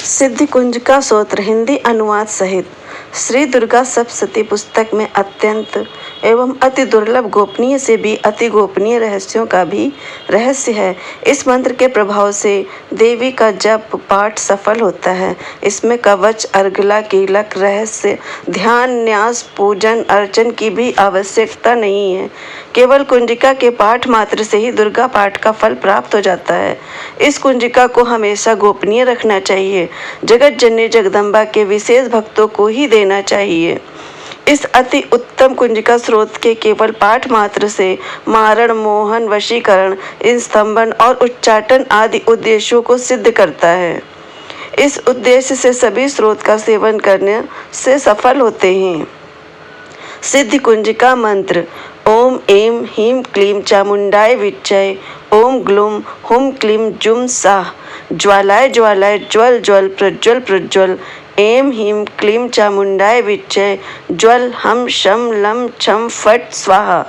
सिद्धि कुंज का स्तोत्र हिंदी अनुवाद सहित श्री दुर्गा सप्तशती पुस्तक में अत्यंत एवं अति दुर्लभ गोपनीय से भी अति गोपनीय रहस्यों का भी रहस्य है। इस मंत्र के प्रभाव से देवी का जप पाठ सफल होता है। इसमें कवच, अर्गला, कीलक, रहस्य, ध्यान, न्यास, पूजन अर्चन की भी आवश्यकता नहीं है। केवल कुंजिका के पाठ मात्र से ही दुर्गा पाठ का फल प्राप्त हो जाता है। इस कुंजिका को हमेशा गोपनीय रखना चाहिए। जगत जननी जगदम्बा के विशेष भक्तों को ही देना चाहिए। इस अति उत्तम कुंजिका स्रोत के केवल पाठ मात्र से मारण, मोहन, वशीकरण, स्तंभन और उच्चाटन आदि उद्देश्यों को सिद्ध करता है। इस उद्देश्य से सभी स्रोत का सेवन करने से सफल होते हैं। सिद्धि कुंजिका मंत्र: ओम ऐं ह्रीं क्लीं चामुंडाय विच्चय। ओम ग्लूम हुम क्लीं जुम साह। ज्वालाय ज्वालाय ज्वल ज्वल प्रज्वल प्रज्वल। ऐं ह्रीं क्लीं चामुंडाय विच्चय। ज्वल हम शम लं छम फट स्वाहा।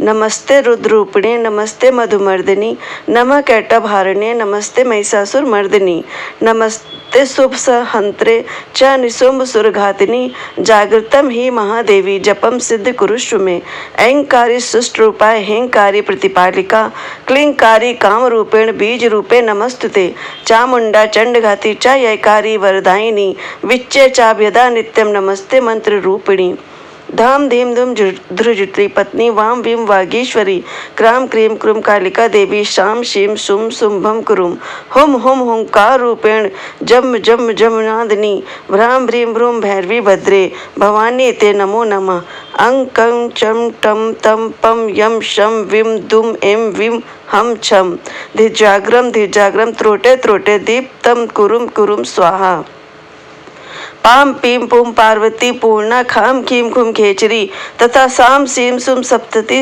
नमस्ते रुद्ररूपिणे, नमस्ते मधुमर्दिनी, नमः कैटभारणे, नमस्ते महिषासुरमर्दिनी, नमस्ते शुभसहंत्रे च निशुम्भसुरघातिनी। जागृतं हि महादेवी जपम सिद्ध कुरुष्व मे। ऐंकारी सुष्टरूपाय हेंकारी प्रतिपालिका। क्लींकारी कामरूपेण बीजरूपे नमस्तुते। चामुंडा चंडघाती च यैकारी वरदायिनी। विच्चे चाभ्यदा नित्यं नमस्ते मंत्र रूपिणी। धाम धीम धूम ध्रुजत्री पत्नी वाम वीम वागीश्वरी। क्राम क्रीम क्रूम कालिका देवी शाम शीम शुम शुंभम कुरुम। हुम हुम हुंकार रूपेण जम जम जमनादिनी। भ्राम भ्रीम भ्रूम भैरवी भद्रे भवानी ते नमो नमः। अंग कंग चम टम तम पम यम शम विम दुम एम विम हम छम। धिजाग्रम त्रोटे त्रोटे दीप तम कुरुम कुरुम स्वाहा। पाम पीम पुम पार्वती पूर्णा खाम खीम खुम खेचरी तथा साम सीम सुम सप्तति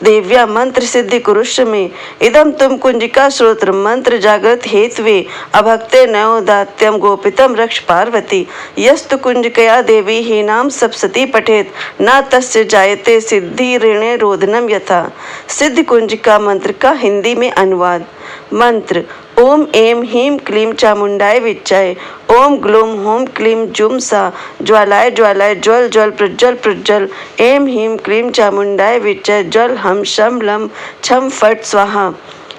देव्या मंत्र सिद्धि कुरुष्व में। इदम तुम कुंजिका श्रोत्र मंत्र जागृत हेतवे अभक्ते नयोदात्यम गोपितम रक्ष पार्वती। यस्तु कुंजिकया देवी ही नाम सप्तशती पठेत न तस्य जायते सिद्धि ऋणे रोदनम यथा। सिद्धि कुंजिका मंत्र का हिंदी में अनुवाद। मंत्र: ओम ऐं ह्रीं क्लीं चामुंडाय विच्चय। ओम ग्लूम हुम क्लीं जुम सा। ज्वालाय ज्वालाय ज्वल ज्वल प्रज्वल प्रज्वल। ऐं ह्रीं क्लीं चामुंडाय विच्चय। ज्वल हम शम लं छम फट स्वाहा।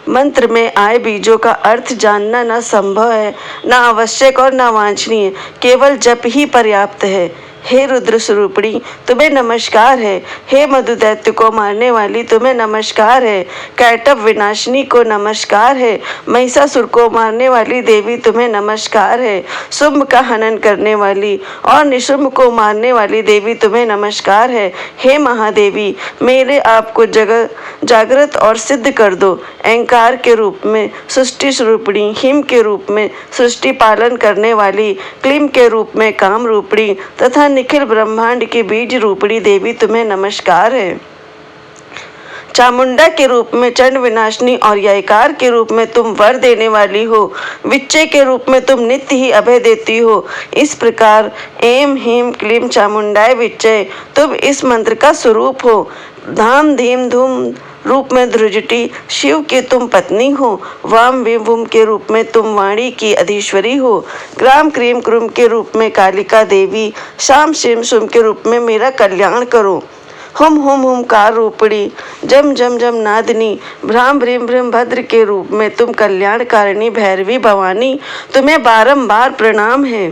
मंत्र में आए बीजों का अर्थ जानना न संभव है, न आवश्यक और न वांछनीय। केवल जप ही पर्याप्त है। हे रुद्र स्वरूपिणी, तुम्हें नमस्कार है। हे मधु दैत्य को मारने वाली, तुम्हें नमस्कार है। कैटभ विनाशिनी को नमस्कार है। महिषासुर को मारने वाली देवी, तुम्हें नमस्कार है। शुंभ का हनन करने वाली और निशुंभ को मारने वाली देवी, तुम्हें नमस्कार है। हे महादेवी, मेरे आपको जागृत और सिद्ध कर दो। ऐंकार के रूप में सृष्टि स्वरूपिणी, हिम के रूप में सृष्टि पालन करने वाली, क्लीम के रूप में काम रूपिणी तथा निखिल ब्रह्मांड की बीज रूपिणी देवी, तुम्हें नमस्कार है। चामुंडा के रूप में चंड विनाशिनी और यैकार के रूप में तुम वर देने वाली हो। विच्चय के रूप में तुम नित्य ही अभय देती हो। इस प्रकार ऐं ह्रीं क्लीं चामुंडाय विच्चय तुम इस मंत्र का स्वरूप हो। धाम धीम धूम रूप में ध्रुजटी शिव की तुम पत्नी हो। वाम वीम वुम के रूप में तुम वाणी की अधीश्वरी हो। क्राम क्रीम क्रूम के रूप में कालिका देवी। शाम शिम शुम के रूप में मेरा कल्याण करो। हुम हुम हुंकार रूपिणी जम जम जम नादिनी। भ्राम भ्रीम भ्रीम भद्र के रूप में तुम कल्याणकारिणी भैरवी भवानी, तुम्हें बारंबार प्रणाम है।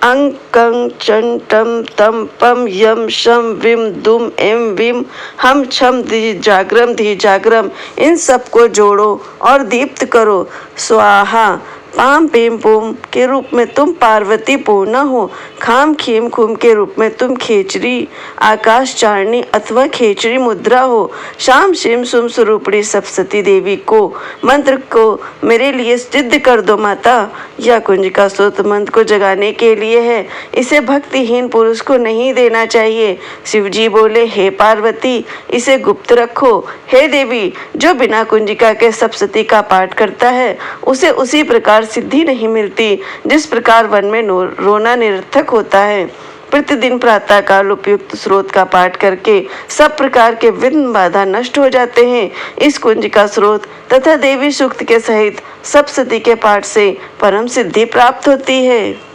अंग कंग चं टम तम पम यम शम विम दुम एम विम हम छम धिजाग्रम इन सबको जोड़ो और दीप्त करो। स्वाहा। पाम पीम पुम के रूप में तुम पार्वती पूर्णा हो। खाम खीम खुम के रूप में तुम खेचरी आकाश चारणी अथवा खेचरी मुद्रा हो। शाम शिम सुम स्वरूपिणी सप्तशती देवी को मंत्र को मेरे लिए सिद्ध कर दो माता। यह कुंजिका स्तोत्र मंत्र को जगाने के लिए है। इसे भक्तिहीन पुरुष को नहीं देना चाहिए। शिवजी बोले, हे पार्वती, इसे गुप्त रखो। हे देवी, जो बिना कुंजिका के सप्तशती का पाठ करता है उसे उसी प्रकार सिद्धि नहीं मिलती जिस प्रकार वन में रोना निरर्थक होता है। प्रतिदिन प्रातः काल उपयुक्त स्रोत का पाठ करके सब प्रकार के विघ्न बाधा नष्ट हो जाते हैं। इस कुंज का स्रोत तथा देवी सूक्त के सहित सप्तशती के पाठ से परम सिद्धि प्राप्त होती है।